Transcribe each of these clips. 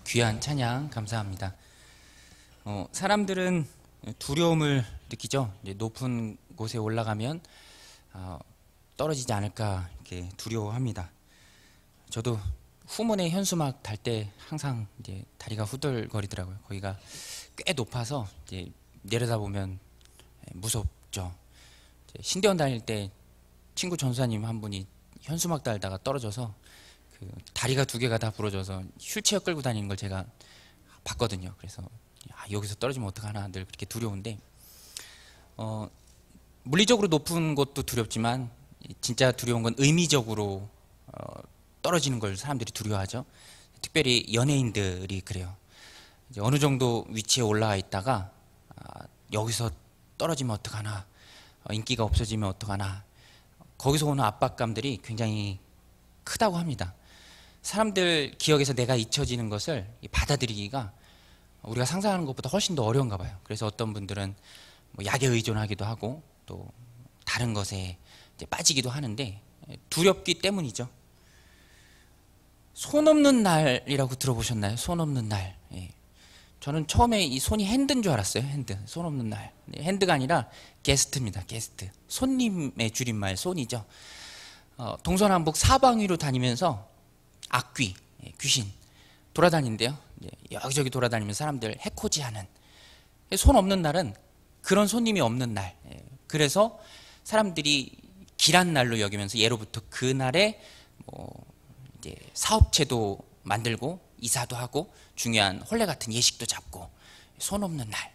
귀한 찬양 감사합니다. 사람들은 두려움을 느끼죠. 이제 높은 곳에 올라가면 떨어지지 않을까 이렇게 두려워합니다. 저도 후문에 현수막 탈 때 항상 이제 다리가 후들거리더라고요. 거기가 꽤 높아서 이제 내려다보면 무섭죠. 신대원 다닐 때 친구 전사님 한 분이 현수막 달다가 떨어져서 그 다리가 두 개가 다 부러져서 휠체어 끌고 다니는 걸 제가 봤거든요. 그래서 여기서 떨어지면 어떡하나 늘 그렇게 두려운데, 물리적으로 높은 곳도 두렵지만 진짜 두려운 건 의미적으로 떨어지는 걸 사람들이 두려워하죠. 특별히 연예인들이 그래요. 이제 어느 정도 위치에 올라와 있다가 여기서 떨어지면 어떡하나, 인기가 없어지면 어떡하나, 거기서 오는 압박감들이 굉장히 크다고 합니다. 사람들 기억에서 내가 잊혀지는 것을 받아들이기가 우리가 상상하는 것보다 훨씬 더 어려운가 봐요. 그래서 어떤 분들은 뭐 약에 의존하기도 하고 또 다른 것에 이제 빠지기도 하는데, 두렵기 때문이죠. 손 없는 날이라고 들어보셨나요? 손 없는 날. 예. 저는 처음에 이 손이 핸드인 줄 알았어요. 핸드. 손 없는 날. 핸드가 아니라 게스트입니다. 게스트. 손님의 줄임말 손이죠. 동서남북 사방위로 다니면서 악귀, 귀신 돌아다닌대요. 여기저기 돌아다니면서 사람들 해코지하는. 손 없는 날은 그런 손님이 없는 날. 그래서 사람들이 길한 날로 여기면서 예로부터 그날에 이제 사업체도 만들고 이사도 하고 중요한 혼례 같은 예식도 잡고, 손 없는 날.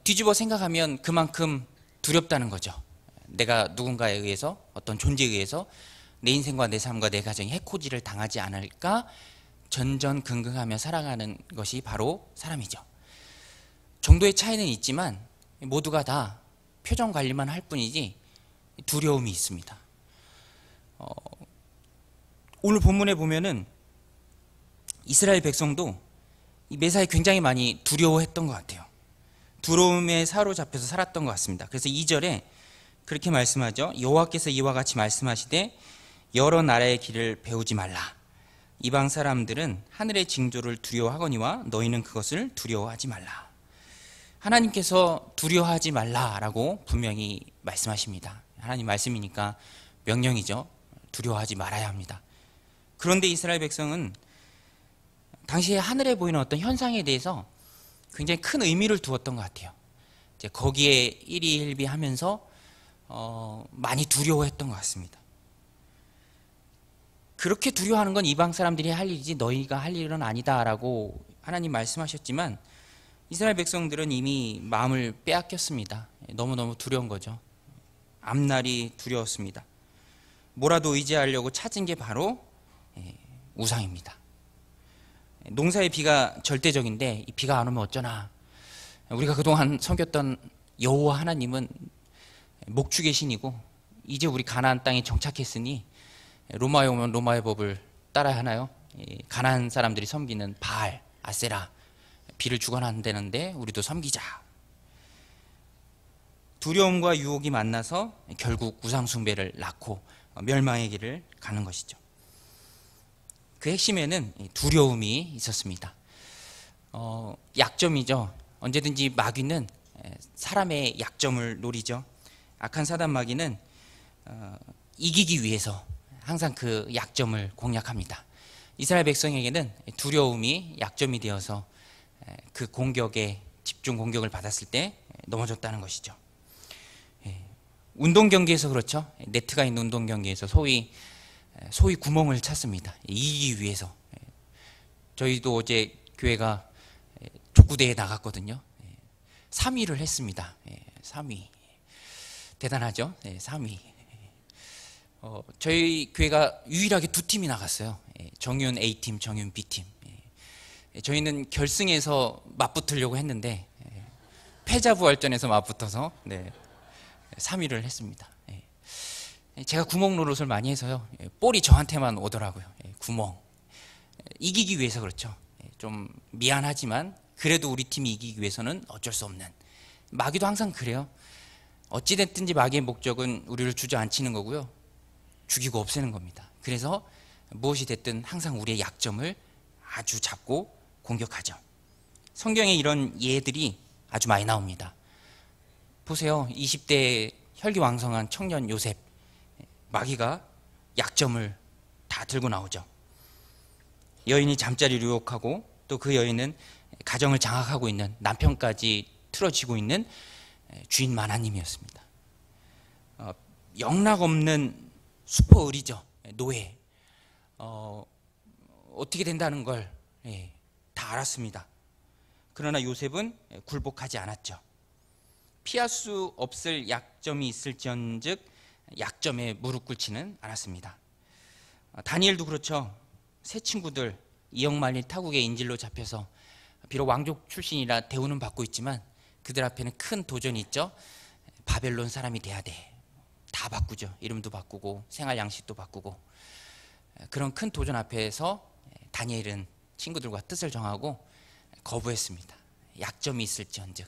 뒤집어 생각하면 그만큼 두렵다는 거죠. 내가 누군가에 의해서, 어떤 존재에 의해서 내 인생과 내 삶과 내 가정이 해코지를 당하지 않을까 전전긍긍하며 살아가는 것이 바로 사람이죠. 정도의 차이는 있지만 모두가 다 표정 관리만 할 뿐이지 두려움이 있습니다. 오늘 본문에 보면은 이스라엘 백성도 매사에 굉장히 많이 두려워했던 것 같아요. 두려움에 사로잡혀서 살았던 것 같습니다. 그래서 2절에 그렇게 말씀하죠. 여호와께서 이와 같이 말씀하시되 여러 나라의 길을 배우지 말라. 이방 사람들은 하늘의 징조를 두려워하거니와 너희는 그것을 두려워하지 말라. 하나님께서 두려워하지 말라라고 분명히 말씀하십니다. 하나님 말씀이니까 명령이죠. 두려워하지 말아야 합니다. 그런데 이스라엘 백성은 당시에 하늘에 보이는 어떤 현상에 대해서 굉장히 큰 의미를 두었던 것 같아요. 이제 거기에 일희일비하면서 많이 두려워했던 것 같습니다. 그렇게 두려워하는 건 이방 사람들이 할 일이지 너희가 할 일은 아니다라고 하나님 말씀하셨지만, 이스라엘 백성들은 이미 마음을 빼앗겼습니다. 너무너무 두려운 거죠. 앞날이 두려웠습니다. 뭐라도 의지하려고 찾은 게 바로 우상입니다. 농사의 비가 절대적인데 이 비가 안 오면 어쩌나. 우리가 그동안 섬겼던 여호와 하나님은 목축의 신이고, 이제 우리 가나안 땅에 정착했으니 로마에 오면 로마의 법을 따라야 하나요? 가나안 사람들이 섬기는 바알, 아세라, 비를 주거나 한다는데 우리도 섬기자. 두려움과 유혹이 만나서 결국 우상숭배를 낳고 멸망의 길을 가는 것이죠. 그 핵심에는 두려움이 있었습니다. 약점이죠. 언제든지 마귀는 사람의 약점을 노리죠. 악한 사단 마귀는 이기기 위해서 항상 그 약점을 공략합니다. 이스라엘 백성에게는 두려움이 약점이 되어서 그 공격에 집중 공격을 받았을 때 넘어졌다는 것이죠. 운동 경기에서 그렇죠. 네트가 있는 운동 경기에서 소위 구멍을 찾습니다. 이기기 위해서. 저희도 어제 교회가 족구대회에 나갔거든요. 3위를 했습니다. 3위. 대단하죠? 3위. 저희 교회가 유일하게 두 팀이 나갔어요. 정윤 A팀, 정윤 B팀. 저희는 결승에서 맞붙으려고 했는데 패자부활전에서 맞붙어서 3위를 했습니다. 제가 구멍 노릇을 많이 해서요, 볼이 저한테만 오더라고요. 구멍. 이기기 위해서 그렇죠. 좀 미안하지만 그래도 우리 팀이 이기기 위해서는 어쩔 수 없는. 마귀도 항상 그래요. 어찌됐든지 마귀의 목적은 우리를 주저앉히는 거고요, 죽이고 없애는 겁니다. 그래서 무엇이 됐든 항상 우리의 약점을 아주 잡고 공격하죠. 성경에 이런 예들이 아주 많이 나옵니다. 보세요. 20대 혈기왕성한 청년 요셉, 마귀가 약점을 다 들고 나오죠. 여인이 잠자리를 유혹하고 또 그 여인은 가정을 장악하고 있는, 남편까지 틀어지고 있는 주인 마나님이었습니다. 영락없는 수포을이죠. 노예. 어떻게 된다는 걸 다 알았습니다. 그러나 요셉은 굴복하지 않았죠. 피할 수 없을 약점이 있을지언즉 약점에 무릎 꿇지는 않았습니다. 다니엘도 그렇죠. 새 친구들 이역만리 타국의 인질로 잡혀서 비록 왕족 출신이라 대우는 받고 있지만 그들 앞에는 큰 도전이 있죠. 바벨론 사람이 돼야 돼. 다 바꾸죠. 이름도 바꾸고 생활 양식도 바꾸고. 그런 큰 도전 앞에서 다니엘은 친구들과 뜻을 정하고 거부했습니다. 약점이 있을지언즉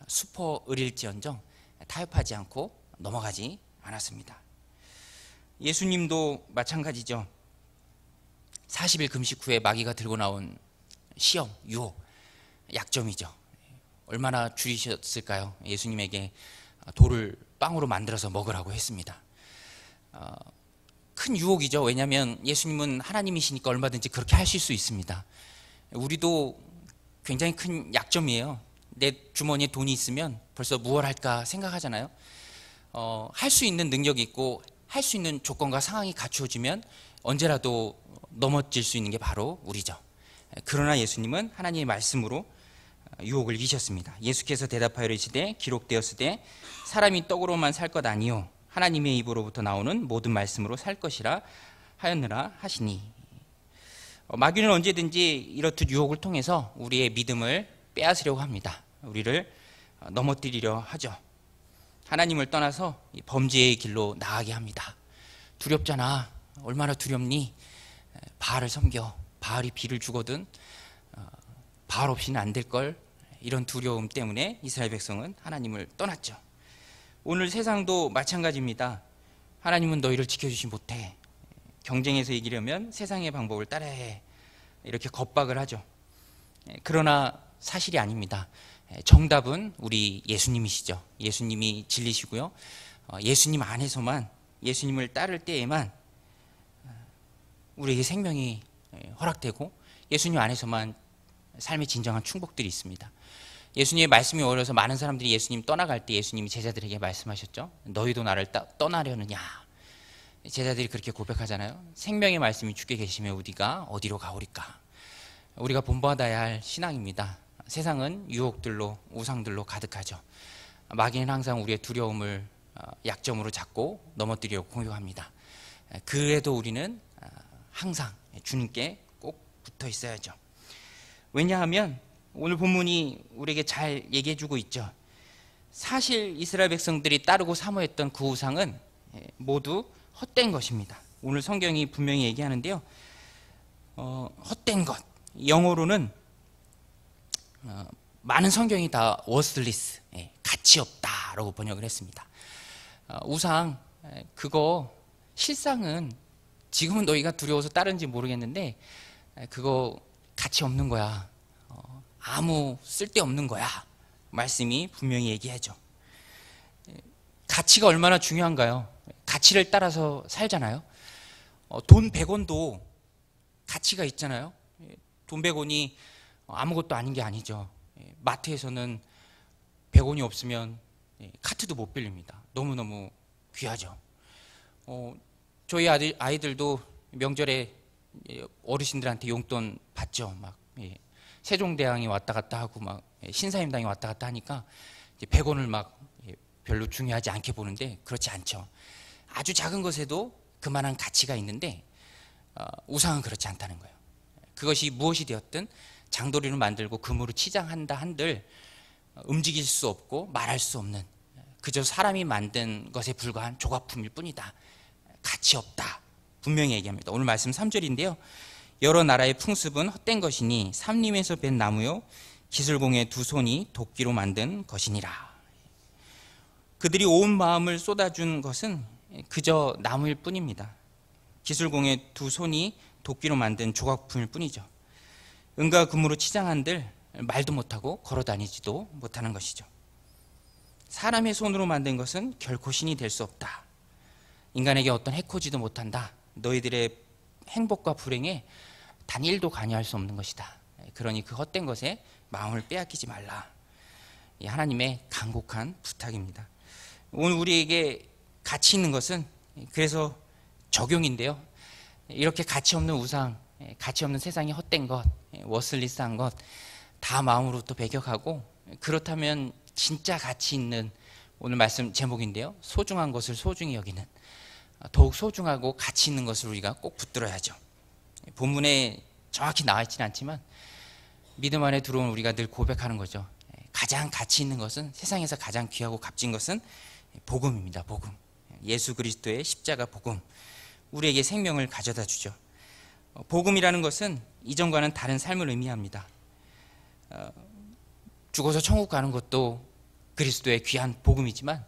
수포을일지언정 타협하지 않고 넘어가지 않았습니다. 예수님도 마찬가지죠. 40일 금식 후에 마귀가 들고 나온 시험, 유혹, 약점이죠. 얼마나 줄이셨을까요? 예수님에게 돌을 빵으로 만들어서 먹으라고 했습니다. 큰 유혹이죠. 왜냐하면 예수님은 하나님이시니까 얼마든지 그렇게 하실 수 있습니다. 우리도 굉장히 큰 약점이에요. 내 주머니에 돈이 있으면 벌써 무엇 할까 생각하잖아요. 할 수 있는 능력이 있고 할 수 있는 조건과 상황이 갖추어지면 언제라도 넘어질 수 있는 게 바로 우리죠. 그러나 예수님은 하나님의 말씀으로 유혹을 이기셨습니다. 예수께서 대답하여 이르시되 기록되었으되 사람이 떡으로만 살 것 아니요 하나님의 입으로부터 나오는 모든 말씀으로 살 것이라 하였느라 하시니. 마귀는 언제든지 이렇듯 유혹을 통해서 우리의 믿음을 빼앗으려고 합니다. 우리를 넘어뜨리려 하죠. 하나님을 떠나서 범죄의 길로 나가게 합니다. 두렵잖아. 얼마나 두렵니? 바알을 섬겨. 바알이 비를 주거든 바알 없이는 안 될걸. 이런 두려움 때문에 이스라엘 백성은 하나님을 떠났죠. 오늘 세상도 마찬가지입니다. 하나님은 너희를 지켜주지 못해. 경쟁에서 이기려면 세상의 방법을 따라야 해. 이렇게 겁박을 하죠. 그러나 사실이 아닙니다. 정답은 우리 예수님이시죠. 예수님이 진리시고요. 예수님 안에서만, 예수님을 따를 때에만 우리에게 생명이 허락되고 예수님 안에서만 삶의 진정한 충복들이 있습니다. 예수님의 말씀이 어려서 많은 사람들이 예수님 떠나갈 때 예수님이 제자들에게 말씀하셨죠. 너희도 나를 떠나려느냐. 제자들이 그렇게 고백하잖아요. 생명의 말씀이 주께 계시면 우리가 어디로 가오리까. 우리가 본받아야 할 신앙입니다. 세상은 유혹들로, 우상들로 가득하죠. 마귀는 항상 우리의 두려움을 약점으로 잡고 넘어뜨리려고 공격합니다. 그래도 우리는 항상 주님께 꼭 붙어 있어야죠. 왜냐하면 오늘 본문이 우리에게 잘 얘기해주고 있죠. 사실 이스라엘 백성들이 따르고 사모했던 그 우상은 모두 헛된 것입니다. 오늘 성경이 분명히 얘기하는데요. 헛된 것, 영어로는 많은 성경이 다 worthless, 가치 없다라고 번역을 했습니다. 우상, 그거 실상은 지금은 너희가 두려워서 따른지 모르겠는데 그거 가치 없는 거야. 아무 쓸데없는 거야. 말씀이 분명히 얘기하죠. 가치가 얼마나 중요한가요? 가치를 따라서 살잖아요. 돈 100원도 가치가 있잖아요. 돈 100원이 아무것도 아닌 게 아니죠. 마트에서는 100원이 없으면 카트도 못 빌립니다. 너무너무 귀하죠. 저희 아이들도 명절에 어르신들한테 용돈 받죠. 막 세종대왕이 왔다 갔다 하고 막 신사임당이 왔다 갔다 하니까 100원을 막 별로 중요하지 않게 보는데 그렇지 않죠. 아주 작은 것에도 그만한 가치가 있는데 우상은 그렇지 않다는 거예요. 그것이 무엇이 되었든 장도리로 만들고 금으로 치장한다 한들 움직일 수 없고 말할 수 없는 그저 사람이 만든 것에 불과한 조각품일 뿐이다. 가치 없다. 분명히 얘기합니다. 오늘 말씀 3절인데요. 여러 나라의 풍습은 헛된 것이니 삼림에서 벤 나무요 기술공의 두 손이 도끼로 만든 것이니라. 그들이 온 마음을 쏟아준 것은 그저 나무일 뿐입니다. 기술공의 두 손이 도끼로 만든 조각품일 뿐이죠. 은과 금으로 치장한들 말도 못하고 걸어다니지도 못하는 것이죠. 사람의 손으로 만든 것은 결코 신이 될 수 없다. 인간에게 어떤 해코지도 못한다. 너희들의 행복과 불행에 단 1도 관여할 수 없는 것이다. 그러니 그 헛된 것에 마음을 빼앗기지 말라. 이 하나님의 간곡한 부탁입니다. 오늘 우리에게 가치 있는 것은 그래서 적용인데요. 이렇게 가치 없는 우상, 가치 없는 세상의 헛된 것, 워슬리스한 것 다 마음으로부터 배격하고, 그렇다면 진짜 가치 있는 오늘 말씀 제목인데요. 소중한 것을 소중히 여기는, 더욱 소중하고 가치 있는 것을 우리가 꼭 붙들어야죠. 본문에 정확히 나와 있지는 않지만 믿음 안에 들어온 우리가 늘 고백하는 거죠. 가장 가치 있는 것은, 세상에서 가장 귀하고 값진 것은 복음입니다. 복음. 예수 그리스도의 십자가 복음. 우리에게 생명을 가져다 주죠. 복음이라는 것은 이전과는 다른 삶을 의미합니다. 죽어서 천국 가는 것도 그리스도의 귀한 복음이지만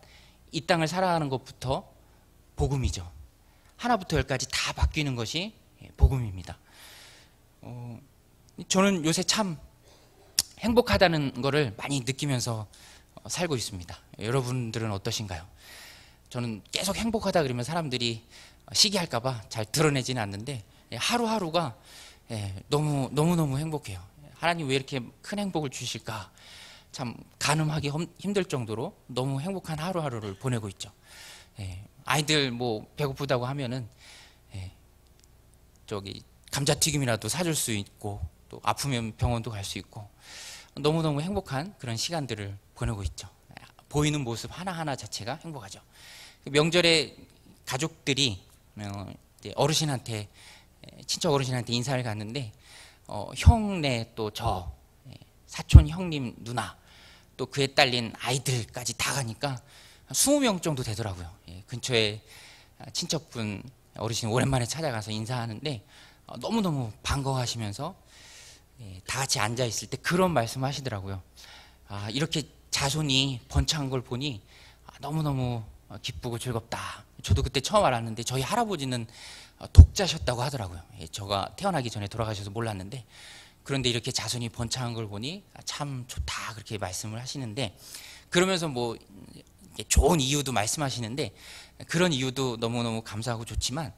이 땅을 살아가는 것부터 복음이죠. 하나부터 열까지 다 바뀌는 것이 복음입니다. 저는 요새 참 행복하다는 것을 많이 느끼면서 살고 있습니다. 여러분들은 어떠신가요? 저는 계속 행복하다 그러면 사람들이 시기할까봐 잘 드러내지는 않는데 하루하루가 너무너무 행복해요. 하나님 왜 이렇게 큰 행복을 주실까? 참 가늠하기 힘들 정도로 너무 행복한 하루하루를 보내고 있죠. 아이들 뭐 배고프다고 하면은 저기 감자튀김이라도 사줄 수 있고, 또 아프면 병원도 갈 수 있고, 너무너무 행복한 그런 시간들을 보내고 있죠. 보이는 모습 하나하나 자체가 행복하죠. 명절에 가족들이 어르신한테, 친척 어르신한테 인사를 갔는데 형네 또 저 사촌 형님 누나 또 그에 딸린 아이들까지 다 가니까 20명 정도 되더라고요. 근처에 친척분 어르신 오랜만에 찾아가서 인사하는데 너무너무 반가워하시면서 다 같이 앉아 있을 때 그런 말씀 하시더라고요. 이렇게 자손이 번창한 걸 보니 너무너무 기쁘고 즐겁다. 저도 그때 처음 알았는데 저희 할아버지는 독자셨다고 하더라고요. 저가 태어나기 전에 돌아가셔서 몰랐는데, 그런데 이렇게 자손이 번창한 걸 보니 참 좋다 그렇게 말씀을 하시는데, 그러면서 뭐 좋은 이유도 말씀하시는데 그런 이유도 너무너무 감사하고 좋지만,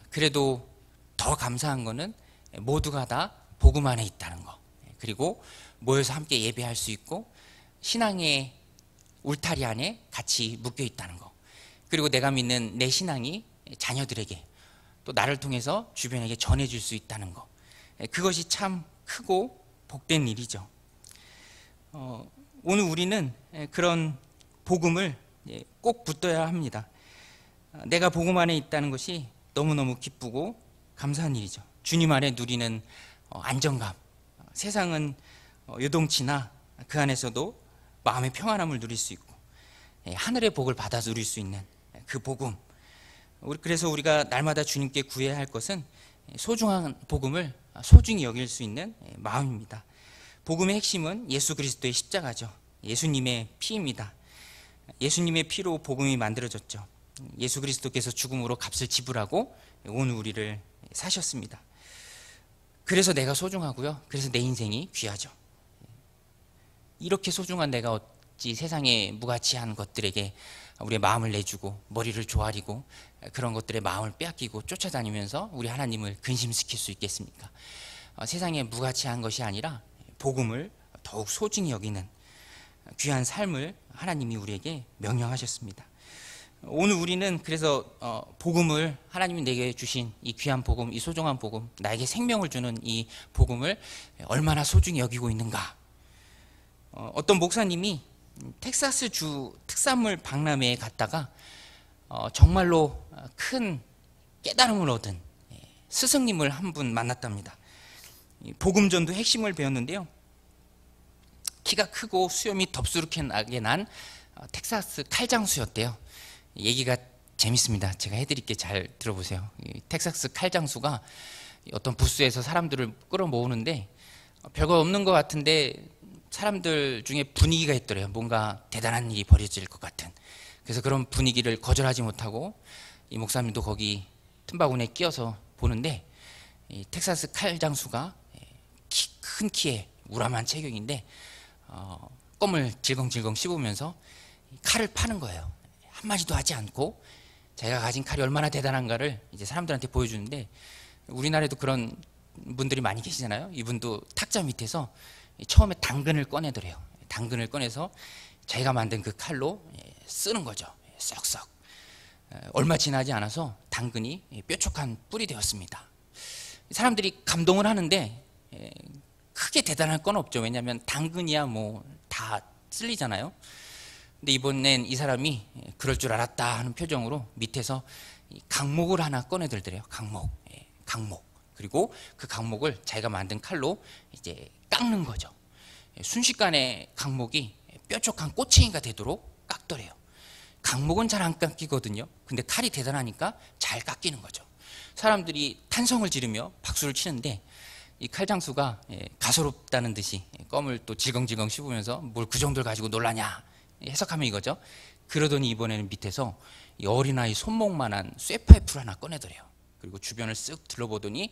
그래도 더 감사한 거는 모두가 다 복음 안에 있다는 거, 그리고 모여서 함께 예배할 수 있고 신앙의 울타리 안에 같이 묶여 있다는 거, 그리고 내가 믿는 내 신앙이 자녀들에게 또 나를 통해서 주변에게 전해줄 수 있다는 거, 그것이 참 크고 복된 일이죠. 오늘 우리는 그런 복음을 꼭 붙들어야 합니다. 내가 복음 안에 있다는 것이 너무너무 기쁘고 감사한 일이죠. 주님 안에 누리는 안정감, 세상은 요동치나 그 안에서도 마음의 평안함을 누릴 수 있고 하늘의 복을 받아 누릴 수 있는 그 복음, 그래서 우리가 날마다 주님께 구해야 할 것은 소중한 복음을 소중히 여길 수 있는 마음입니다. 복음의 핵심은 예수 그리스도의 십자가죠. 예수님의 피입니다. 예수님의 피로 복음이 만들어졌죠. 예수 그리스도께서 죽음으로 값을 지불하고 온 우리를 사셨습니다. 그래서 내가 소중하고요. 그래서 내 인생이 귀하죠. 이렇게 소중한 내가 어찌 세상의 무가치한 것들에게 우리의 마음을 내주고 머리를 조아리고 그런 것들의 마음을 빼앗기고 쫓아다니면서 우리 하나님을 근심시킬 수 있겠습니까? 세상에 무가치한 것이 아니라 복음을 더욱 소중히 여기는 귀한 삶을 하나님이 우리에게 명령하셨습니다. 오늘 우리는 그래서 복음을, 하나님이 내게 주신 이 귀한 복음, 이 소중한 복음, 나에게 생명을 주는 이 복음을 얼마나 소중히 여기고 있는가. 어떤 목사님이 텍사스 주 특산물 박람회에 갔다가 정말로 큰 깨달음을 얻은 스승님을 한 분 만났답니다. 복음전도 핵심을 배웠는데요. 키가 크고 수염이 덥수룩하게 난 텍사스 칼장수였대요. 얘기가 재밌습니다. 제가 해드릴게 잘 들어보세요. 텍사스 칼장수가 어떤 부스에서 사람들을 끌어모으는데 별거 없는 것 같은데 사람들 중에 분위기가 있더래요. 뭔가 대단한 일이 벌어질 것 같은. 그래서 그런 분위기를 거절하지 못하고 이 목사님도 거기 틈바구니에 끼어서 보는데 이 텍사스 칼장수가 큰 키에 우람한 체격인데 껌을 질겅질겅 씹으면서 칼을 파는 거예요. 한마디도 하지 않고 자기가 가진 칼이 얼마나 대단한가를 이제 사람들한테 보여주는데, 우리나라에도 그런 분들이 많이 계시잖아요. 이분도 탁자 밑에서 처음에 당근을 꺼내더래요. 당근을 꺼내서 자기가 만든 그 칼로 쓰는 거죠. 썩썩. 얼마 지나지 않아서 당근이 뾰족한 뿔이 되었습니다. 사람들이 감동을 하는데 크게 대단할 건 없죠. 왜냐하면 당근이야 뭐 다 쓸리잖아요. 근데 이번엔 이 사람이 그럴 줄 알았다 하는 표정으로 밑에서 강목을 하나 꺼내들더래요. 강목. 그리고 그 강목을 자기가 만든 칼로 이제 깎는 거죠. 순식간에 강목이 뾰족한 꼬챙이가 되도록 깎더래요. 강목은 잘 안 깎이거든요. 근데 칼이 대단하니까 잘 깎이는 거죠. 사람들이 탄성을 지르며 박수를 치는데, 이 칼장수가 가소롭다는 듯이 껌을 또 질겅질겅 씹으면서 뭘 그 정도를 가지고 놀라냐 해석하면 이거죠. 그러더니 이번에는 밑에서 이 어린아이 손목만한 쇠파이프를 하나 꺼내더래요. 그리고 주변을 쓱 둘러보더니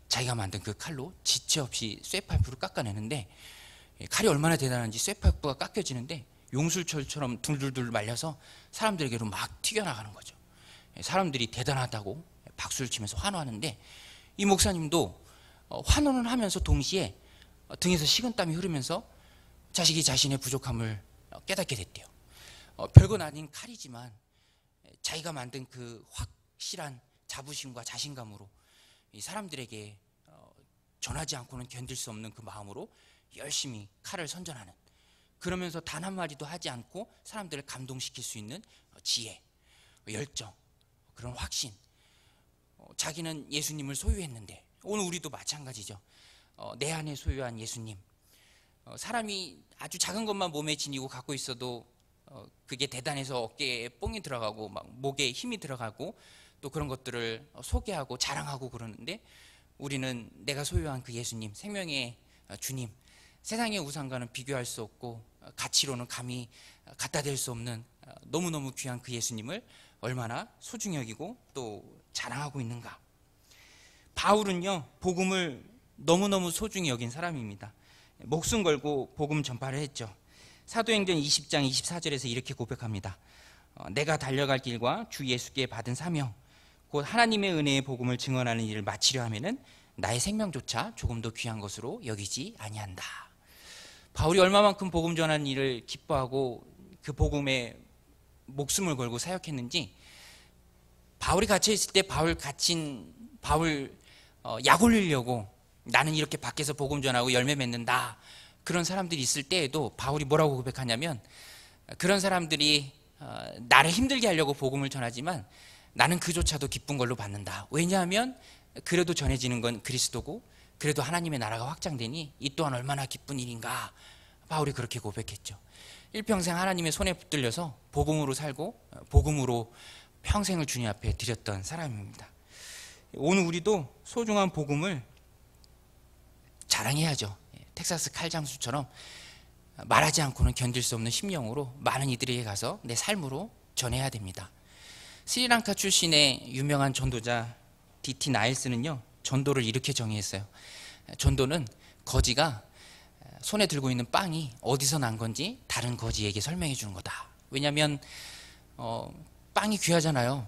자기가 만든 그 칼로 지체 없이 쇠파이프를 깎아내는데, 칼이 얼마나 대단한지 쇠파이프가 깎여지는데 용술철처럼 둘둘둘 말려서 사람들에게로 막 튀겨나가는 거죠. 사람들이 대단하다고 박수를 치면서 환호하는데, 이 목사님도 환호는 하면서 동시에 등에서 식은땀이 흐르면서 자식이 자신의 부족함을 깨닫게 됐대요. 별건 아닌 칼이지만 자기가 만든 그 확실한 자부심과 자신감으로 이 사람들에게 전하지 않고는 견딜 수 없는 그 마음으로 열심히 칼을 선전하는, 그러면서 단 한마디도 하지 않고 사람들을 감동시킬 수 있는 지혜, 열정, 그런 확신. 자기는 예수님을 소유했는데, 오늘 우리도 마찬가지죠. 내 안에 소유한 예수님. 사람이 아주 작은 것만 몸에 지니고 갖고 있어도 그게 대단해서 어깨에 뽕이 들어가고 막 목에 힘이 들어가고 또 그런 것들을 소개하고 자랑하고 그러는데, 우리는 내가 소유한 그 예수님, 생명의 주님, 세상의 우상과는 비교할 수 없고 가치로는 감히 갖다 댈 수 없는 너무너무 귀한 그 예수님을 얼마나 소중히 여기고 또 자랑하고 있는가. 바울은요, 복음을 너무너무 소중히 여긴 사람입니다. 목숨 걸고 복음 전파를 했죠. 사도행전 20장 24절에서 이렇게 고백합니다. 내가 달려갈 길과 주 예수께 받은 사명, 곧 하나님의 은혜의 복음을 증언하는 일을 마치려 하면은 나의 생명조차 조금도 귀한 것으로 여기지 아니한다. 바울이 얼마만큼 복음 전하는 일을 기뻐하고 그 복음에 목숨을 걸고 사역했는지, 바울이 갇혀있을 때 바울 약 올리려고 나는 이렇게 밖에서 복음 전하고 열매 맺는다, 그런 사람들이 있을 때에도 바울이 뭐라고 고백하냐면, 그런 사람들이 나를 힘들게 하려고 복음을 전하지만 나는 그조차도 기쁜 걸로 받는다. 왜냐하면 그래도 전해지는 건 그리스도고 그래도 하나님의 나라가 확장되니 이 또한 얼마나 기쁜 일인가. 바울이 그렇게 고백했죠. 일평생 하나님의 손에 붙들려서 복음으로 살고 복음으로 평생을 주님 앞에 드렸던 사람입니다. 오늘 우리도 소중한 복음을 자랑해야죠. 텍사스 칼장수처럼 말하지 않고는 견딜 수 없는 심령으로 많은 이들에게 가서 내 삶으로 전해야 됩니다. 스리랑카 출신의 유명한 전도자 D.T. 나일스는요, 전도를 이렇게 정의했어요. 전도는 거지가 손에 들고 있는 빵이 어디서 난 건지 다른 거지에게 설명해 주는 거다. 왜냐하면 빵이 귀하잖아요.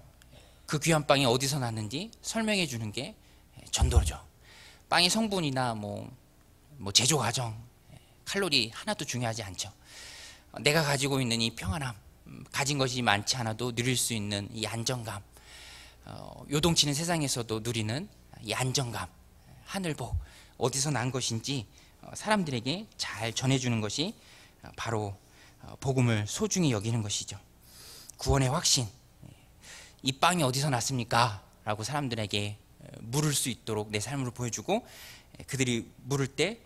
그 귀한 빵이 어디서 났는지 설명해 주는 게 전도죠. 빵의 성분이나 뭐 제조 과정, 칼로리 하나도 중요하지 않죠. 내가 가지고 있는 이 평안함, 가진 것이 많지 않아도 누릴 수 있는 이 안정감, 요동치는 세상에서도 누리는 이 안정감, 하늘복, 어디서 난 것인지 사람들에게 잘 전해주는 것이 바로 복음을 소중히 여기는 것이죠. 구원의 확신, 이 빵이 어디서 났습니까? 라고 사람들에게 물을 수 있도록 내 삶으로 보여주고, 그들이 물을 때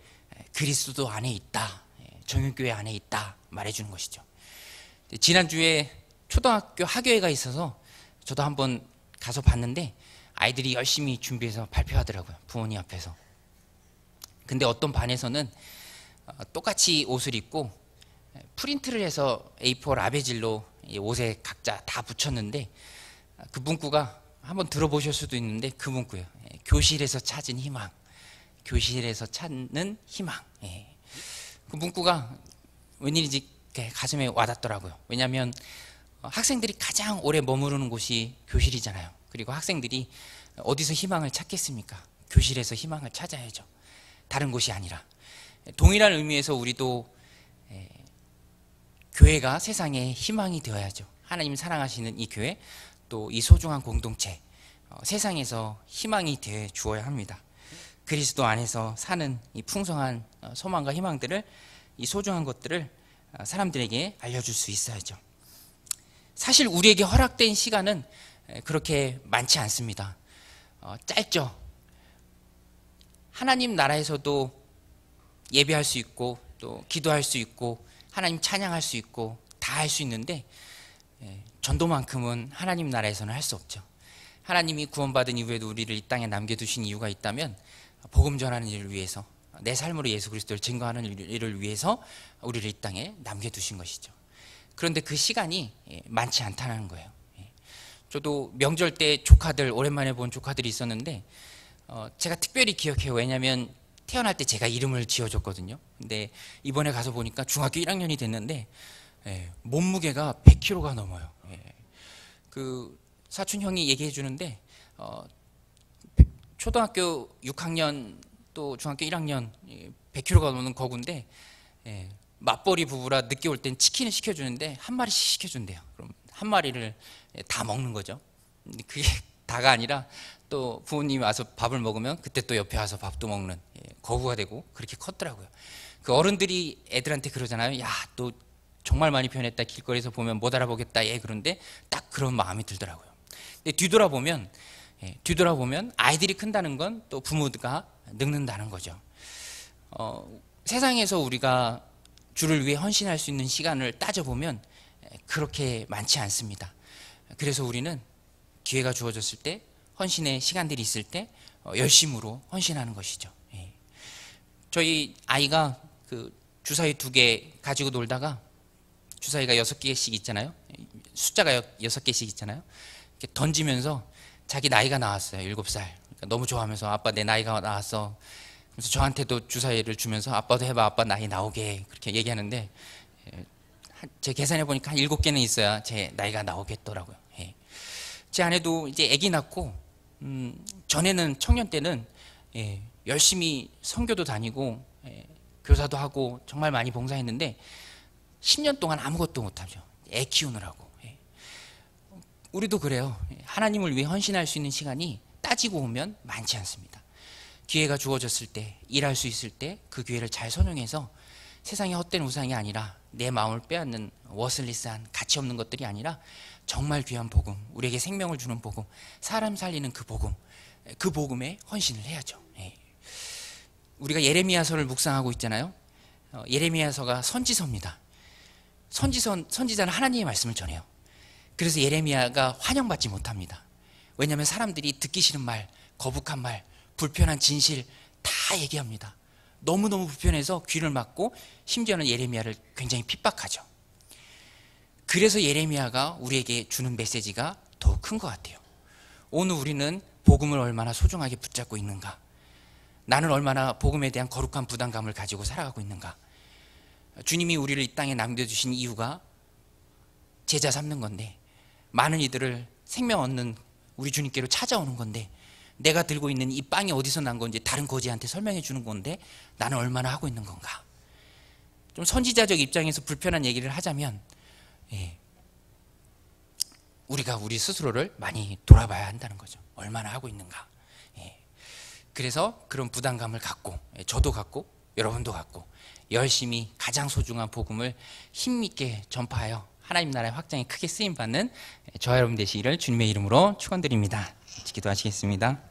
그리스도 안에 있다, 정육교회 안에 있다 말해주는 것이죠. 지난주에 초등학교 학예회가 있어서 저도 한번 가서 봤는데 아이들이 열심히 준비해서 발표하더라고요, 부모님 앞에서. 근데 어떤 반에서는 똑같이 옷을 입고 프린트를 해서 A4 라베질로 옷에 각자 다 붙였는데, 그 문구가 한번 들어보실 수도 있는데 그 문구예요. 교실에서 찾은 희망. 교실에서 찾는 희망. 예. 그 문구가 웬일인지 가슴에 와닿더라고요. 왜냐하면 학생들이 가장 오래 머무르는 곳이 교실이잖아요. 그리고 학생들이 어디서 희망을 찾겠습니까? 교실에서 희망을 찾아야죠. 다른 곳이 아니라. 동일한 의미에서 우리도 교회가 세상에 희망이 되어야죠. 하나님 사랑하시는 이 교회, 또 이 소중한 공동체, 세상에서 희망이 되어 주어야 합니다. 그리스도 안에서 사는 이 풍성한 소망과 희망들을, 이 소중한 것들을 사람들에게 알려줄 수 있어야죠. 사실 우리에게 허락된 시간은 그렇게 많지 않습니다. 짧죠. 하나님 나라에서도 예배할 수 있고, 또 기도할 수 있고, 하나님 찬양할 수 있고, 다 할 수 있는데 전도만큼은 하나님 나라에서는 할 수 없죠. 하나님이 구원받은 이후에도 우리를 이 땅에 남겨두신 이유가 있다면 복음 전하는 일을 위해서, 내 삶으로 예수 그리스도를 증거하는 일을 위해서 우리를 이 땅에 남겨두신 것이죠. 그런데 그 시간이 많지 않다는 거예요. 저도 명절 때 조카들, 오랜만에 본 조카들이 있었는데 제가 특별히 기억해요. 왜냐하면 태어날 때 제가 이름을 지어줬거든요. 근데 이번에 가서 보니까 중학교 1학년이 됐는데 몸무게가 100kg가 넘어요. 그 사촌 형이 얘기해 주는데 초등학교 6학년 또 중학교 1학년 100kg가 넘는 거구인데 맞벌이 부부라 늦게 올 땐 치킨을 시켜주는데 한 마리씩 시켜준대요. 그럼 한 마리를 다 먹는 거죠. 근데 그게 다가 아니라 또 부모님이 와서 밥을 먹으면 그때 또 옆에 와서 밥도 먹는 거부가 되고 그렇게 컸더라고요. 그 어른들이 애들한테 그러잖아요. 야, 너 정말 많이 변했다. 길거리에서 보면 못 알아보겠다. 얘 그런데 딱 그런 마음이 들더라고요. 근데 뒤돌아보면 아이들이 큰다는 건 또 부모가 늙는다는 거죠. 세상에서 우리가 주를 위해 헌신할 수 있는 시간을 따져보면 그렇게 많지 않습니다. 그래서 우리는 기회가 주어졌을 때, 헌신의 시간들이 있을 때 열심으로 헌신하는 것이죠. 저희 아이가 그 주사위 2개 가지고 놀다가, 주사위가 6개씩 있잖아요. 숫자가 6개씩 있잖아요. 이렇게 던지면서 자기 나이가 나왔어요. 7살. 그러니까 너무 좋아하면서 아빠 내 나이가 나왔어. 그래서 저한테도 주사위를 주면서 아빠도 해봐, 아빠 나이 나오게, 그렇게 얘기하는데 제 계산해 보니까 한 7개는 있어야 제 나이가 나오겠더라고요. 제 아내도 이제 아기 낳고 전에는, 청년 때는 열심히 선교도 다니고 교사도 하고 정말 많이 봉사했는데 10년 동안 아무것도 못하죠. 애 키우느라고. 우리도 그래요. 하나님을 위해 헌신할 수 있는 시간이 따지고 보면 많지 않습니다. 기회가 주어졌을 때, 일할 수 있을 때 그 기회를 잘 선용해서 세상의 헛된 우상이 아니라, 내 마음을 빼앗는 워슬리스한 가치 없는 것들이 아니라 정말 귀한 복음, 우리에게 생명을 주는 복음, 사람 살리는 그 복음, 그 복음에 헌신을 해야죠. 우리가 예레미야서를 묵상하고 있잖아요. 예레미야서가 선지서입니다. 선지자는 하나님의 말씀을 전해요. 그래서 예레미야가 환영받지 못합니다. 왜냐하면 사람들이 듣기 싫은 말, 거북한 말, 불편한 진실 다 얘기합니다. 너무너무 불편해서 귀를 막고 심지어는 예레미야를 굉장히 핍박하죠. 그래서 예레미야가 우리에게 주는 메시지가 더 큰 것 같아요. 오늘 우리는 복음을 얼마나 소중하게 붙잡고 있는가? 나는 얼마나 복음에 대한 거룩한 부담감을 가지고 살아가고 있는가? 주님이 우리를 이 땅에 남겨주신 이유가 제자 삼는 건데, 많은 이들을 생명 얻는 우리 주님께로 찾아오는 건데, 내가 들고 있는 이 빵이 어디서 난 건지 다른 거지한테 설명해 주는 건데 나는 얼마나 하고 있는 건가? 좀 선지자적 입장에서 불편한 얘기를 하자면 우리가 우리 스스로를 많이 돌아봐야 한다는 거죠. 얼마나 하고 있는가? 그래서 그런 부담감을 갖고, 저도 갖고 여러분도 갖고 열심히 가장 소중한 복음을 힘있게 전파하여 하나님 나라의 확장에 크게 쓰임받는 저와 여러분 되시기를 주님의 이름으로 축원드립니다. 기도하시겠습니다.